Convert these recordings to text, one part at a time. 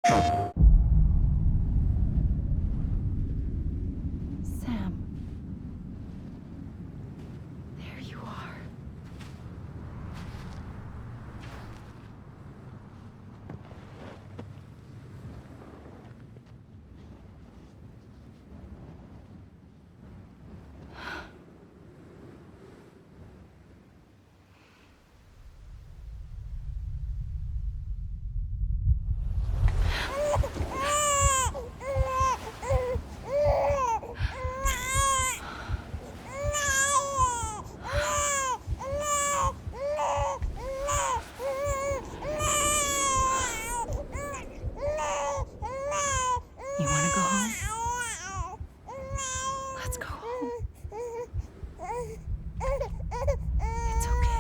Sam. There you are. You want to go home? Let's go home. It's okay.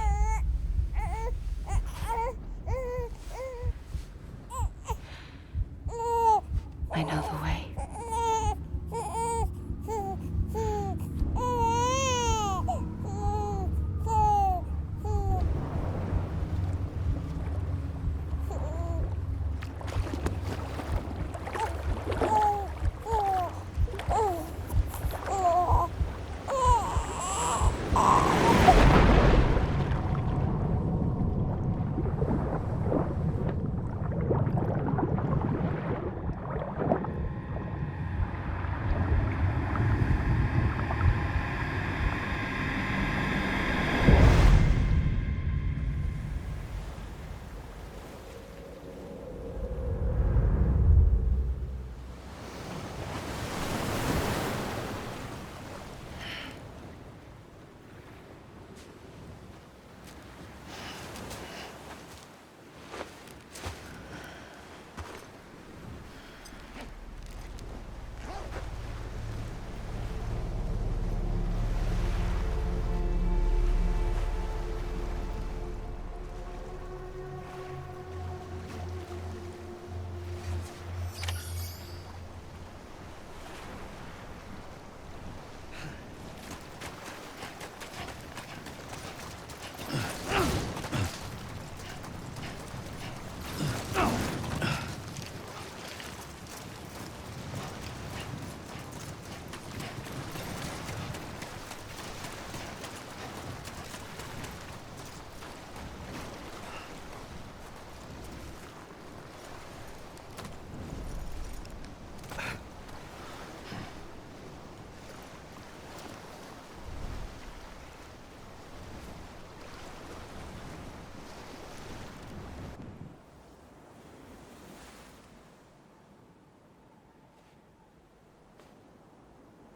I know the way.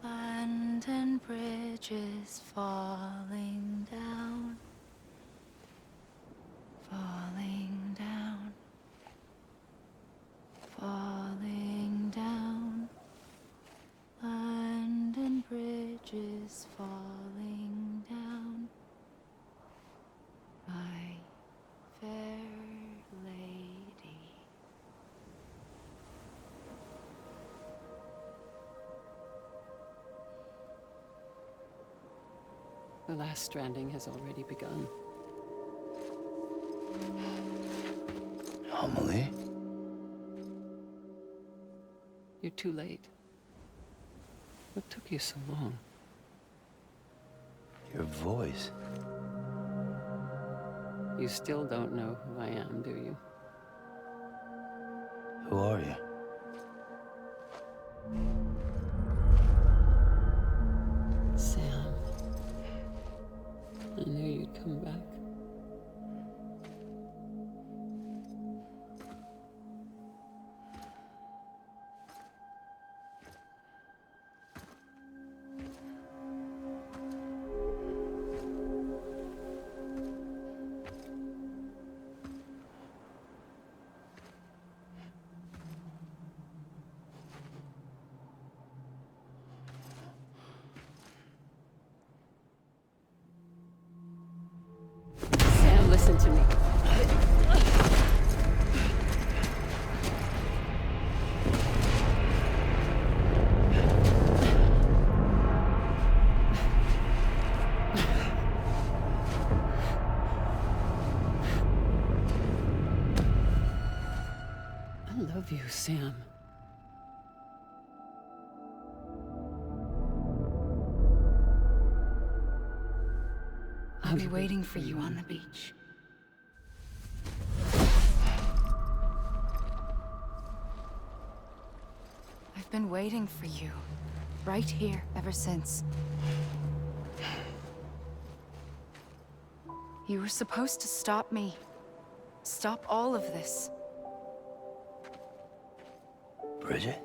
London Bridge is falling down, falling down, falling down. London Bridge is falling down, my fair lady. The last stranding has already begun. Amelie? You're too late. What took you so long? Your voice. You still don't know who I am, do you? Who are you? Sam. I knew you'd come back. I love you, Sam. I'll be waiting for you on the beach. I've been waiting for you, right here, ever since. You were supposed to stop me. Stop all of this. Bridget?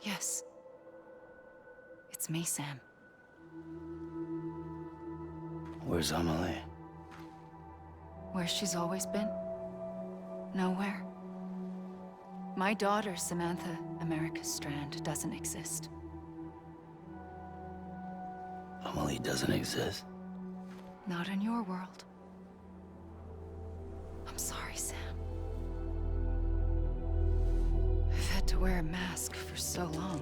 Yes. It's me, Sam. Where's Amelie? Where she's always been. Nowhere. My daughter, Samantha America Strand, doesn't exist. Amelie doesn't exist? Not in your world. I'm sorry, Sam. I've had to wear a mask for so long.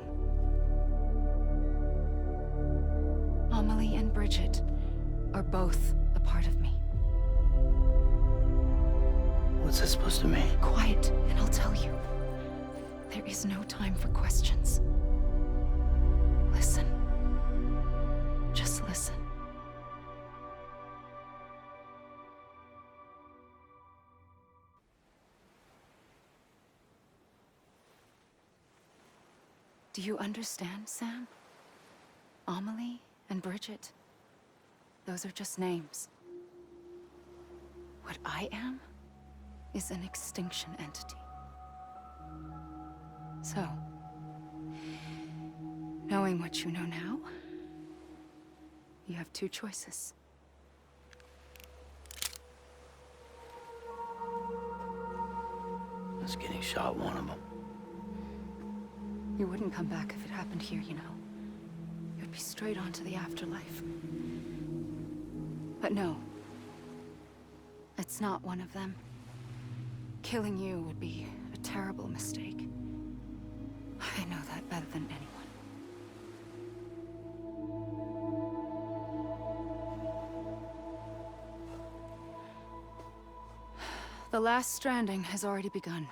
Amelie and Bridget are both a part of me. What's that supposed to mean? Quiet, and I'll tell you. There is no time for questions. Listen. Just listen. Do you understand, Sam? Amelie and Bridget, those are just names. What I am is an extinction entity. So, knowing what you know now, you have two choices. Is getting shot one of them? You wouldn't come back if it happened here, you know. You'd be straight on to the afterlife. But no. It's not one of them. Killing you would be a terrible mistake. I know that better than anyone. The last stranding has already begun.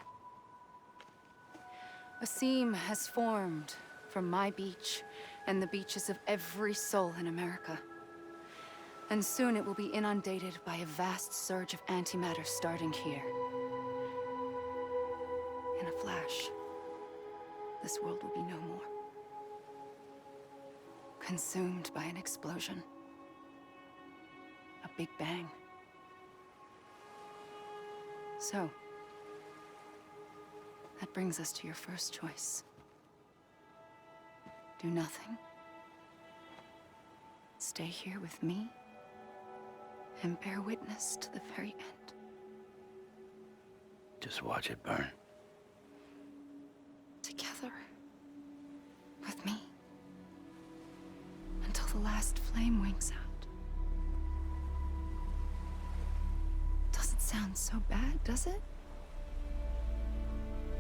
A seam has formed from my beach and the beaches of every soul in America. And soon it will be inundated by a vast surge of antimatter starting here. In a flash, this world will be no more. Consumed by an explosion. A big bang. So, that brings us to your first choice. Do nothing. Stay here with me and bear witness to the very end. Just watch it burn. Together. With me. Until the last flame winks out. Doesn't sound so bad, does it?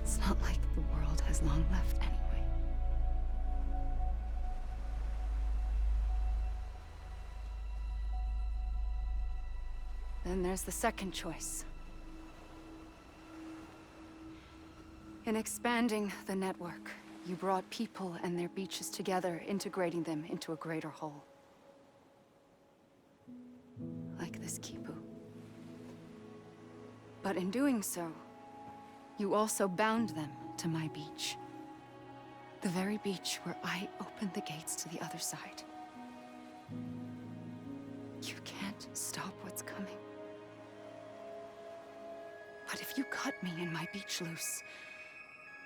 It's not like the world has long left anyway. Then there's the second choice. In expanding the network, you brought people and their beaches together, integrating them into a greater whole. Like this Kipu. But in doing so, you also bound them to my beach. The very beach where I opened the gates to the other side. You can't stop what's coming. But if you cut me and my beach loose,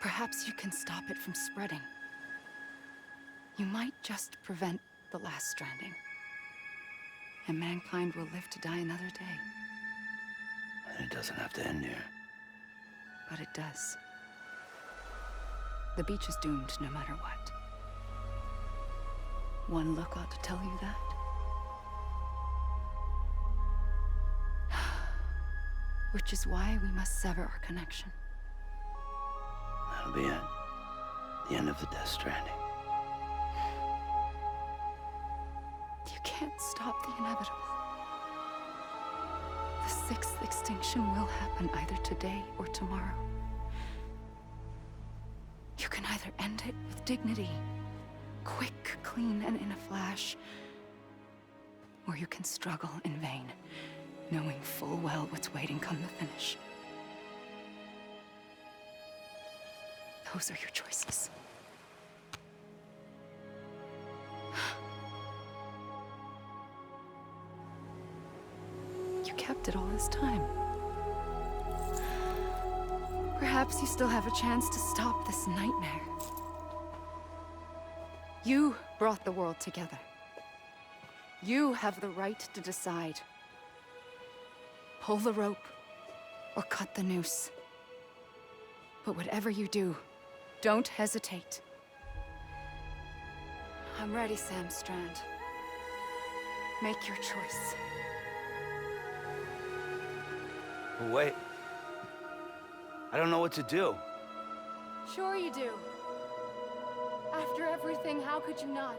perhaps you can stop it from spreading. You might just prevent the last stranding. And mankind will live to die another day. And it doesn't have to end here. But it does. The beach is doomed no matter what. One look ought to tell you that. Which is why we must sever our connection. That'll be it. The end of the Death Stranding. You can't stop the inevitable. The sixth extinction will happen either today or tomorrow. You can either end it with dignity, quick, clean, and in a flash, or you can struggle in vain, knowing full well what's waiting come the finish. Those are your choices. You kept it all this time. Perhaps you still have a chance to stop this nightmare. You brought the world together. You have the right to decide. Pull the rope or cut the noose. But whatever you do, don't hesitate. I'm ready, Sam Strand. Make your choice. But wait. I don't know what to do. Sure you do. After everything, how could you not?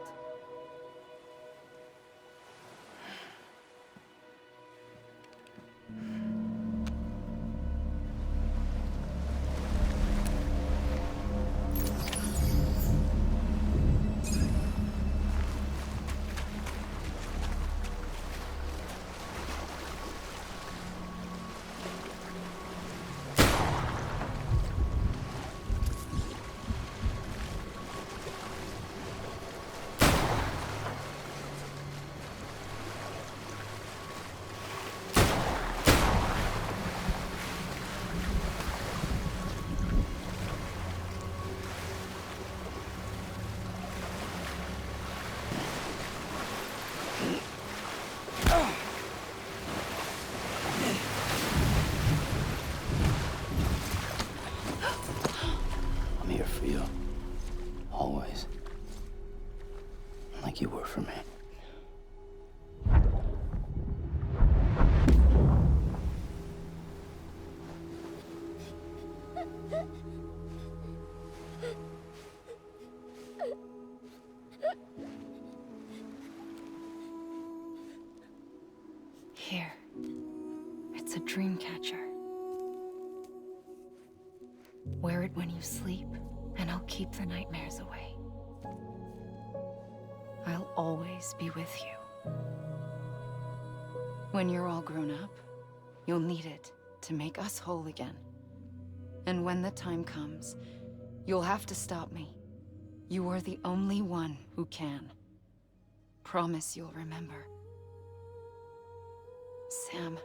I'm here for you. Always. Like you were for me. Here. It's a dream catcher. Wear it when you sleep, and I'll keep the nightmares away. I'll always be with you. When you're all grown up, you'll need it to make us whole again. And when the time comes, you'll have to stop me. You are the only one who can. Promise you'll remember. Sam,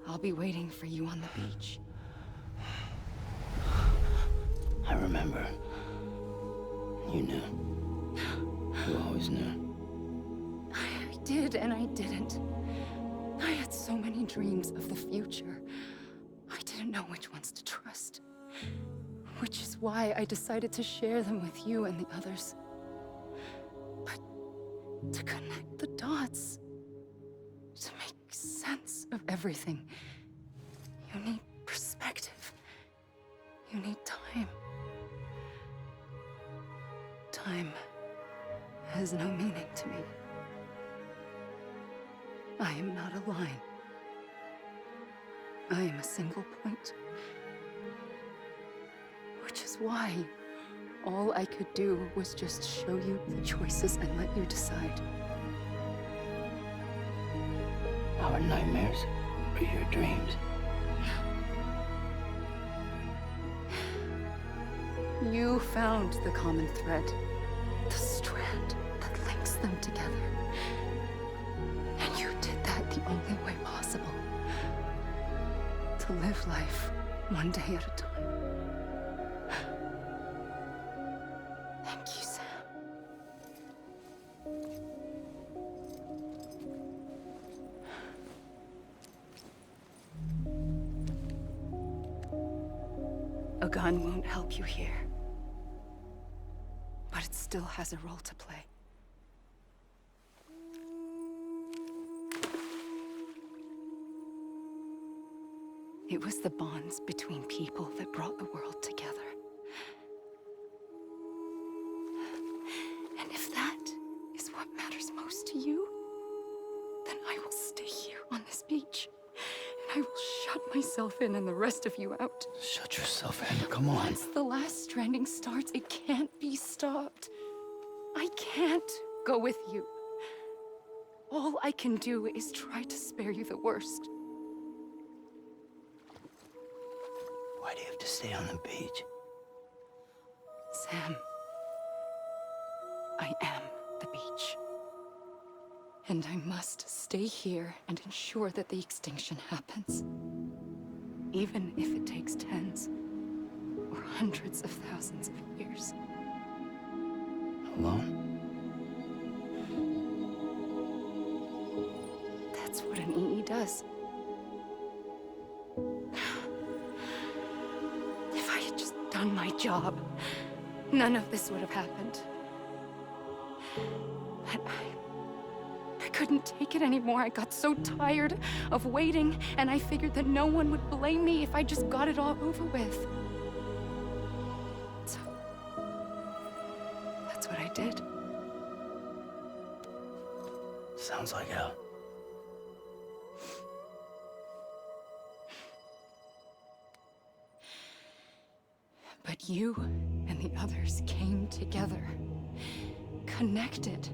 I'll be waiting for you on the beach. I remember. You knew. You always knew. I did and I didn't. I had so many dreams of the future. I didn't know which ones to trust. Which is why I decided to share them with you and the others. But to connect the dots, to make sense of everything, you need perspective. You need time. Time has no meaning to me. I am not a line. I am a single point. Which is why all I could do was just show you the choices and let you decide. Our nightmares are your dreams. You found the common thread, the strand that links them together. And you did that the only way possible. To live life one day at a time. Thank you, Sam. A gun won't help you here. But it still has a role to play. It was the bonds between people that brought the world together. And if that is what matters most to you, then I will stay here on this beach myself in and the rest of you out. Shut yourself in. Come on. Once the last stranding starts, it can't be stopped. I can't go with you. All I can do is try to spare you the worst. Why do you have to stay on the beach? Sam, I am the beach. And I must stay here and ensure that the extinction happens. Even if it takes tens or hundreds of thousands of years. Alone? That's what an EE does. If I had just done my job, none of this would have happened. But I couldn't take it anymore. I got so tired of waiting, and I figured that no one would blame me if I just got it all over with. So, that's what I did. Sounds like hell. But you and the others came together, connected.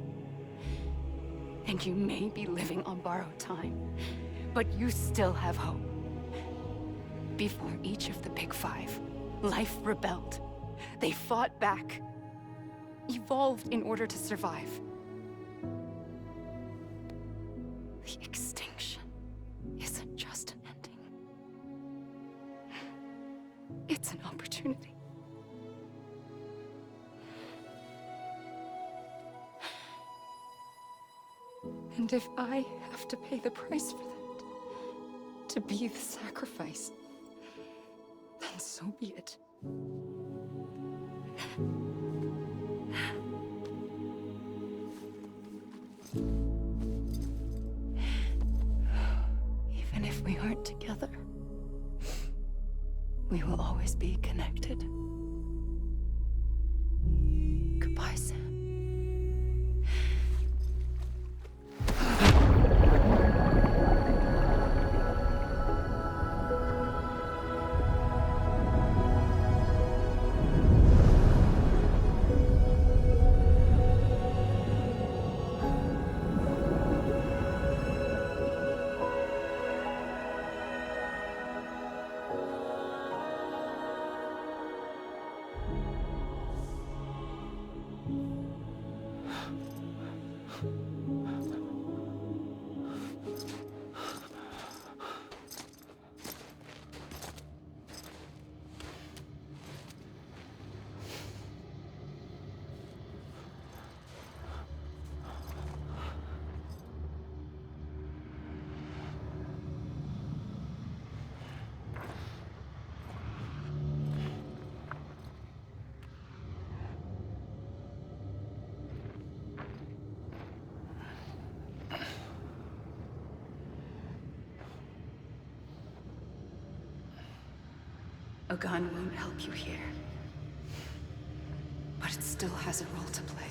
And you may be living on borrowed time, but you still have hope. Before each of the Big Five, life rebelled. They fought back, evolved in order to survive. The extinction isn't just an ending. It's an opportunity. And if I have to pay the price for that, to be the sacrifice, then so be it. Even if we aren't together, we will always be connected. Goodbye, Sam. A gun won't help you here, but it still has a role to play.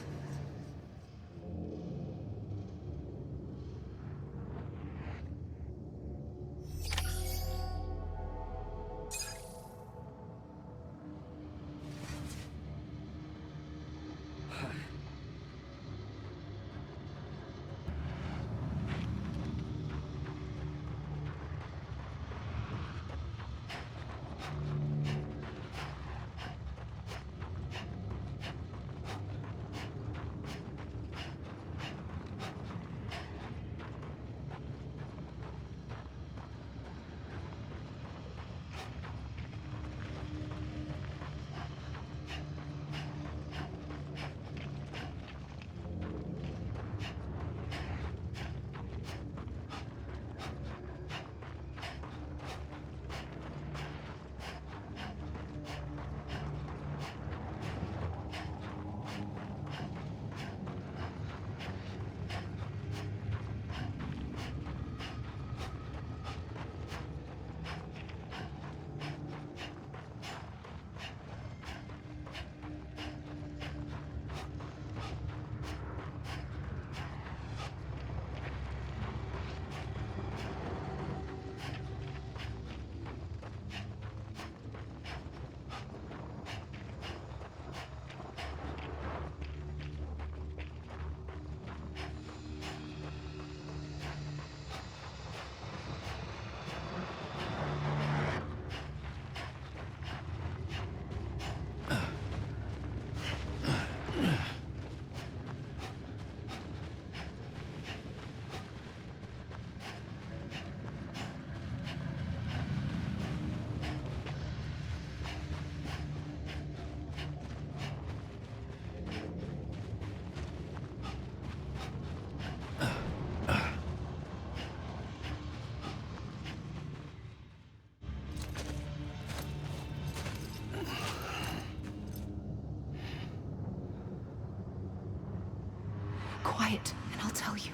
quiet, and I'll tell you.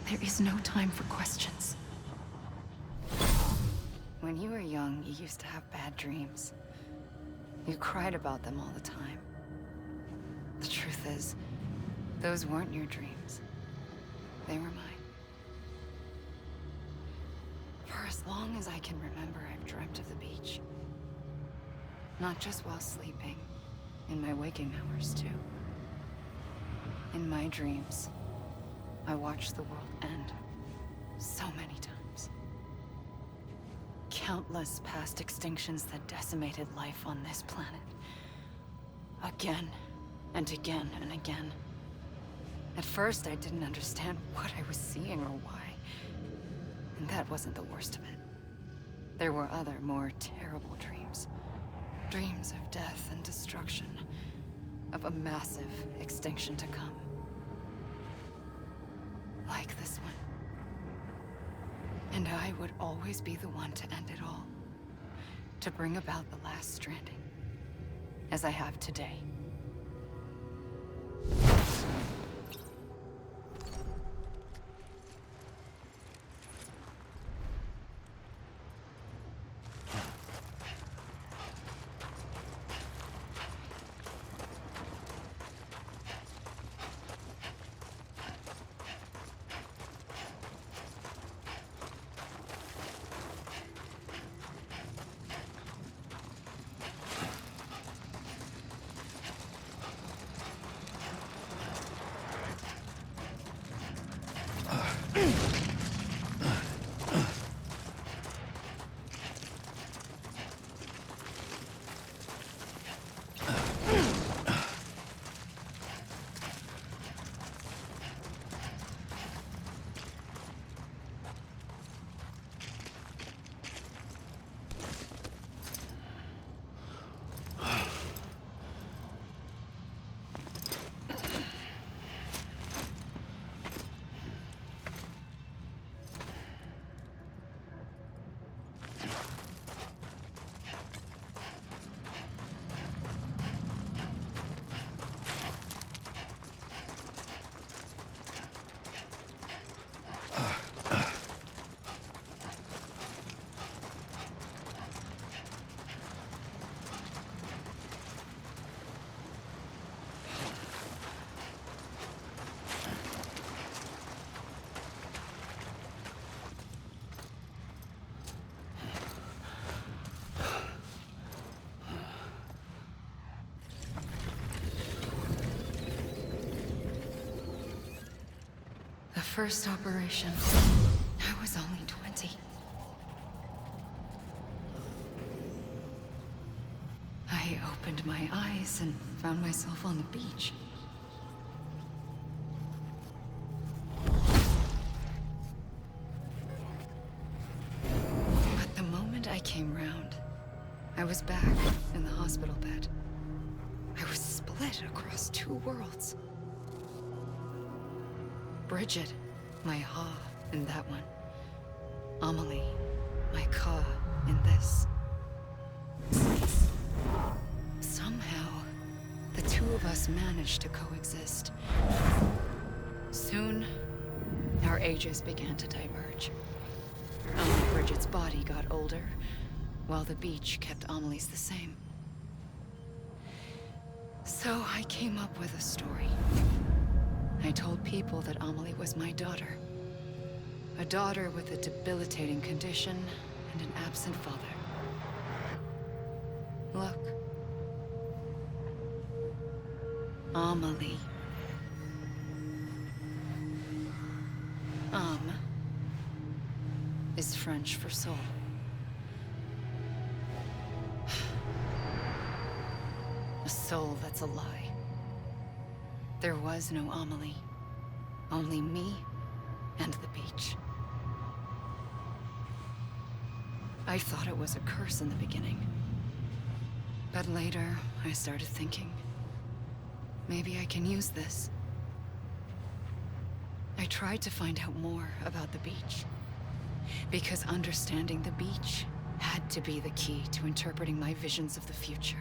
There is no time for questions. When you were young, you used to have bad dreams. You cried about them all the time. The truth is, those weren't your dreams. They were mine. For as long as I can remember, I've dreamt of the beach. Not just while sleeping, in my waking hours too. In my dreams, I watched the world end so many times. Countless past extinctions that decimated life on this planet. Again, and again, and again. At first, I didn't understand what I was seeing or why. And that wasn't the worst of it. There were other, more terrible dreams. Dreams of death and destruction. Of a massive extinction to come. Like this one. And I would always be the one to end it all. To bring about the last stranding. As I have today. First operation, I was only 20. I opened my eyes and found myself on the beach. But the moment I came round, I was back in the hospital bed. I was split across two worlds. Bridget, my Ha in that one. Amelie, my Ka in this. Somehow, the two of us managed to coexist. Soon, our ages began to diverge. Only Bridget's body got older, while the beach kept Amelie's the same. So I came up with a story. I told people that Amelie was my daughter. A daughter with a debilitating condition and an absent father. Look. Amelie. Is French for soul. A soul that's a lie. There was no Amelie. Only me and the beach. I thought it was a curse in the beginning. But later, I started thinking, maybe I can use this. I tried to find out more about the beach. Because understanding the beach had to be the key to interpreting my visions of the future.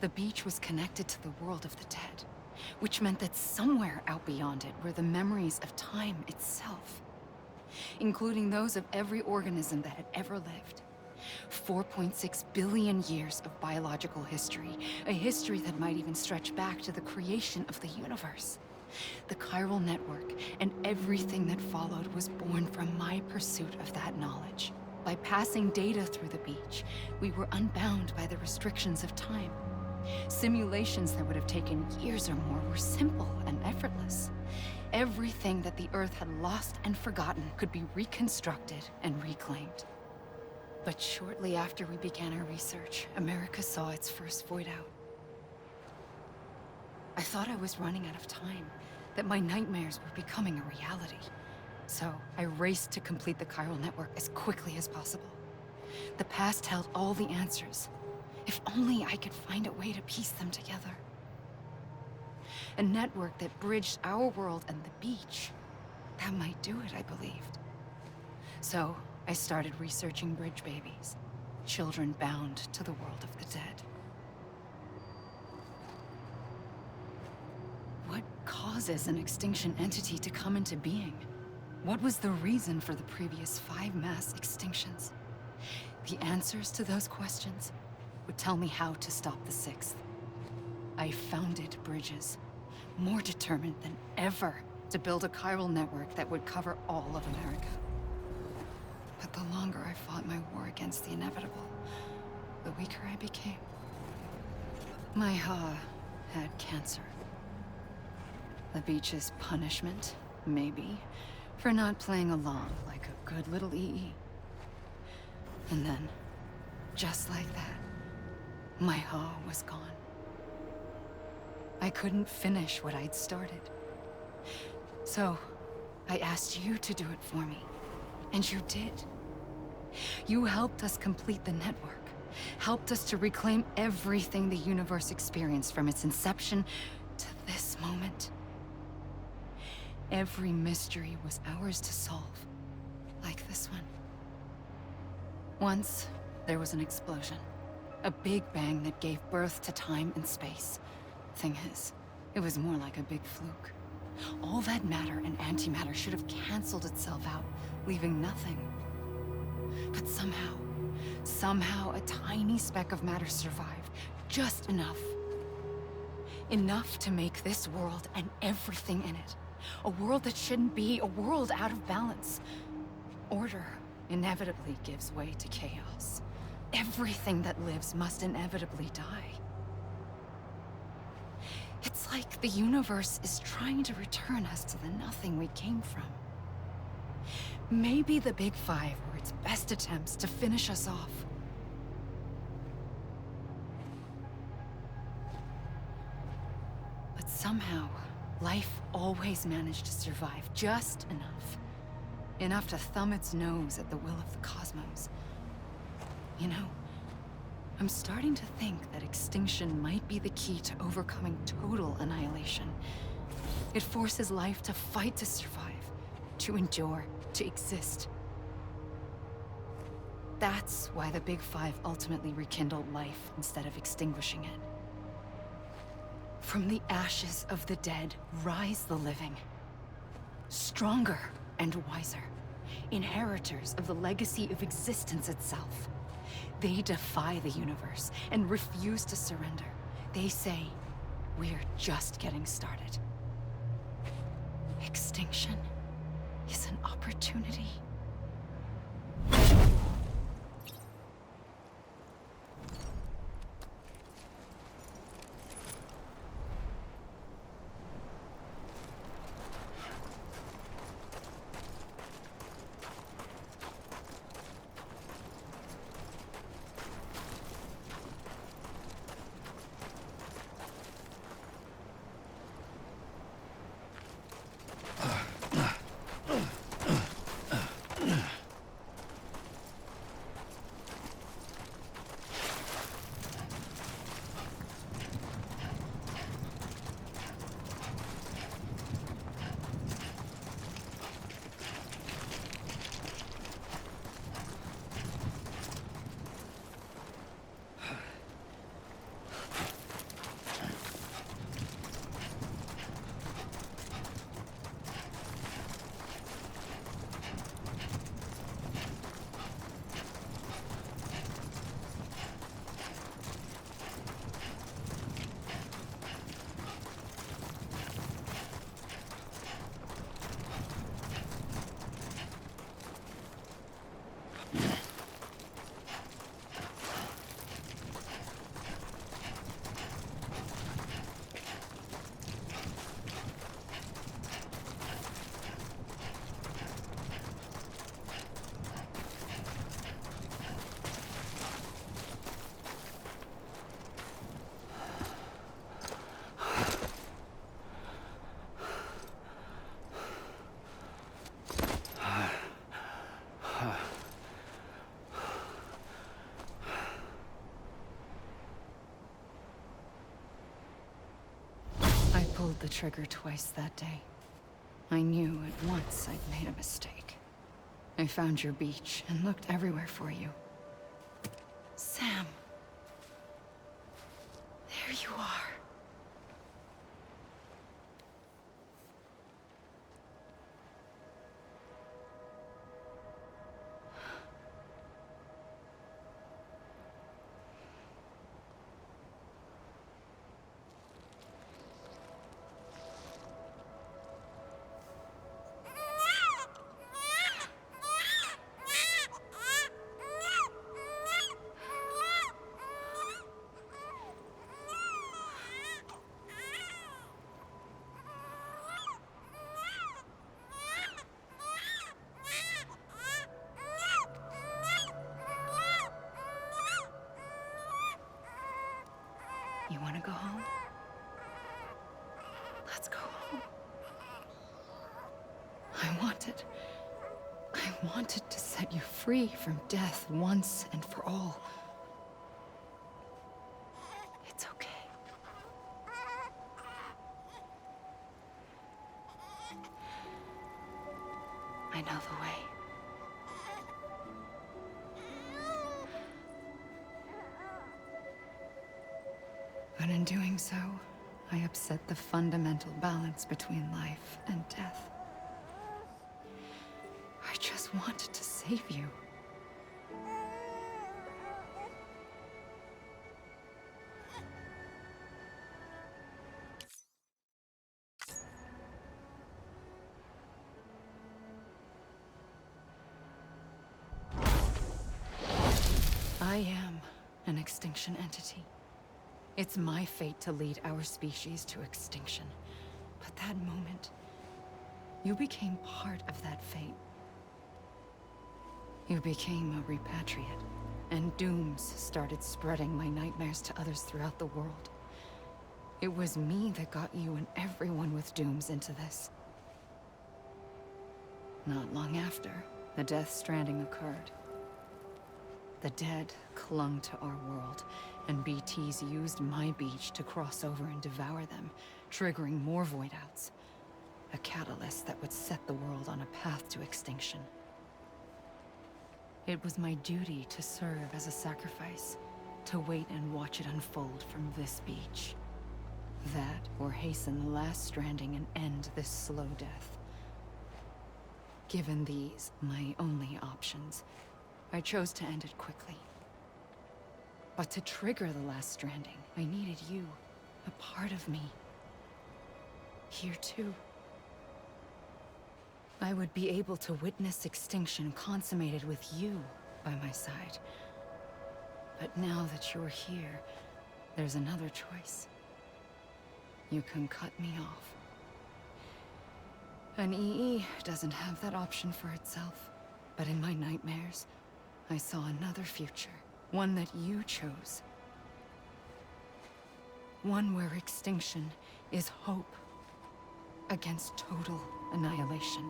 the beach was connected to the world of the dead, which meant that somewhere out beyond it were the memories of time itself, including those of every organism that had ever lived. 4.6 billion years of biological history, a history that might even stretch back to the creation of the universe. The chiral network and everything that followed was born from my pursuit of that knowledge. By passing data through the beach, we were unbound by the restrictions of time. Simulations that would have taken years or more were simple and effortless. Everything that the Earth had lost and forgotten could be reconstructed and reclaimed. But shortly after we began our research, America saw its first void out. I thought I was running out of time, that my nightmares were becoming a reality. So I raced to complete the chiral network as quickly as possible. The past held all the answers. If only I could find a way to piece them together. A network that bridged our world and the beach. That might do it, I believed. So I started researching bridge babies, children bound to the world of the dead. What causes an extinction entity to come into being? What was the reason for the previous 5 mass extinctions? The answers to those questions would tell me how to stop the 6th. I founded bridges, more determined than ever to build a chiral network that would cover all of America. But the longer I fought my war against the inevitable, the weaker I became. My Ha had cancer. The beach's punishment, maybe, for not playing along like a good little EE. And then, just like that, my Ha was gone. I couldn't finish what I'd started. So, I asked you to do it for me. And you did. You helped us complete the network. Helped us to reclaim everything the universe experienced from its inception to this moment. Every mystery was ours to solve, like this one. Once, there was an explosion. A big bang that gave birth to time and space. Thing is, it was more like a big fluke. All that matter and antimatter should have canceled itself out, leaving nothing. But somehow a tiny speck of matter survived. Just enough. Enough to make this world and everything in it. A world that shouldn't be, a world out of balance. Order inevitably gives way to chaos. Everything that lives must inevitably die. It's like the universe is trying to return us to the nothing we came from. Maybe the Big Five were its best attempts to finish us off. But somehow, life always managed to survive just enough. Enough to thumb its nose at the will of the cosmos. You know, I'm starting to think that extinction might be the key to overcoming total annihilation. It forces life to fight to survive, to endure, to exist. That's why the Big Five ultimately rekindled life instead of extinguishing it. From the ashes of the dead rise the living. Stronger and wiser. Inheritors of the legacy of existence itself. They defy the universe and refuse to surrender. They say, we're just getting started. Extinction is an opportunity. trigger twice that day. I knew at once I'd made a mistake. I found your beach and looked everywhere for you. Sam. There you are. You want to go home? Let's go home. I wanted to set you free from death once and for all. It's okay. I know the way. But in doing so, I upset the fundamental balance between life and death. I just wanted to save you. I am an extinction entity. It's my fate to lead our species to extinction. But that moment, you became part of that fate. You became a repatriate, and dooms started spreading my nightmares to others throughout the world. It was me that got you and everyone with dooms into this. Not long after, the Death Stranding occurred. The dead clung to our world, and BTs used my beach to cross over and devour them, triggering more void-outs. A catalyst that would set the world on a path to extinction. It was my duty to serve as a sacrifice, to wait and watch it unfold from this beach. That, or hasten the last stranding and end this slow death. Given these, my only options, I chose to end it quickly. But to trigger the last stranding, I needed you, a part of me. Here too. I would be able to witness extinction consummated with you by my side. But now that you're here, there's another choice. You can cut me off. An EE doesn't have that option for itself. But in my nightmares, I saw another future. One that you chose. One where extinction is hope against total annihilation.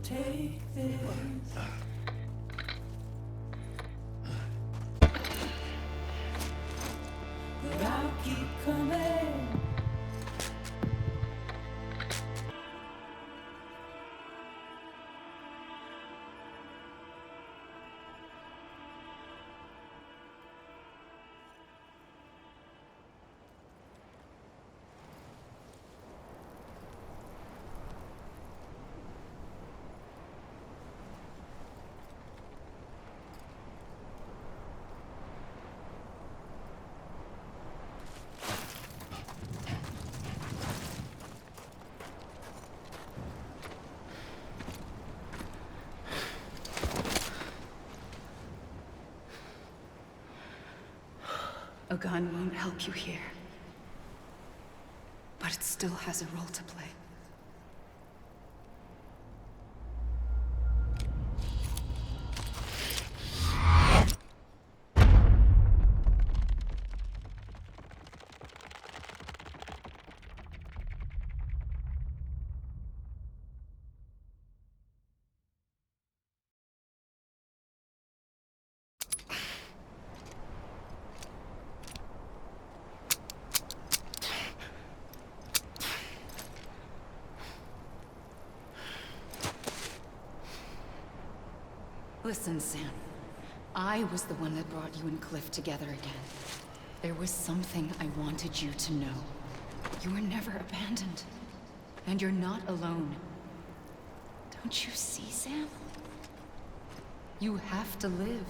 Take this. But I'll keep coming. A gun won't help you here. But it still has a role to play. Listen, Sam. I was the one that brought you and Cliff together again. There was something I wanted you to know. You were never abandoned. And you're not alone. Don't you see, Sam? You have to live.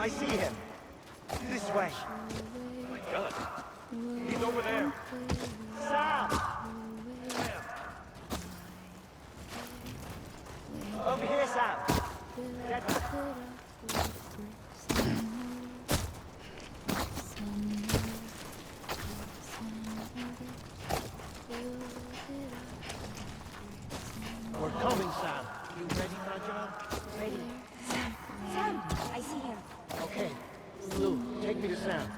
I see him. This way. Oh my God. He's over there. Sam! Over here, Sam. Get back. We're coming, Sam. You ready for a job? Ready. Sam, I see him. Okay. Lou, take me to Sam.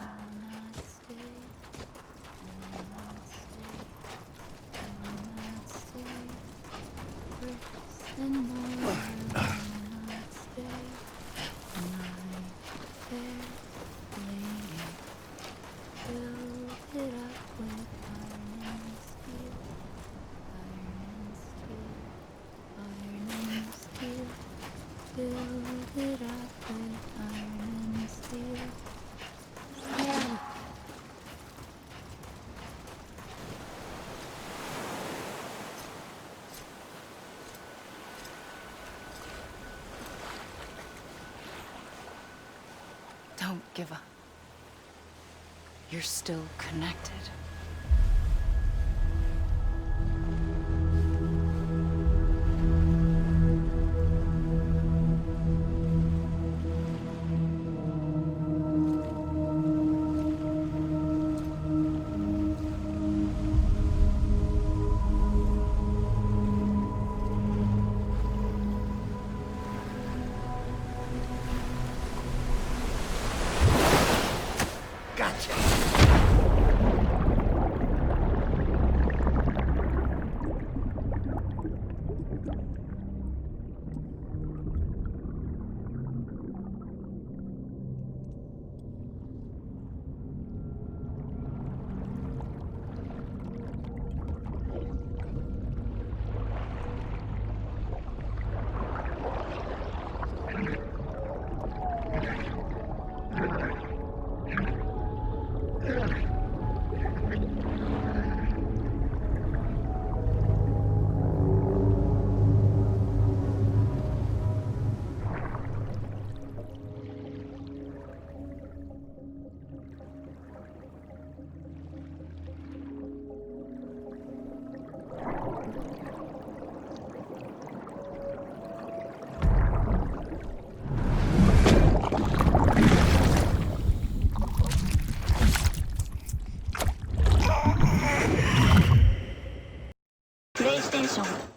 Don't give up. You're still connected. プレイステーション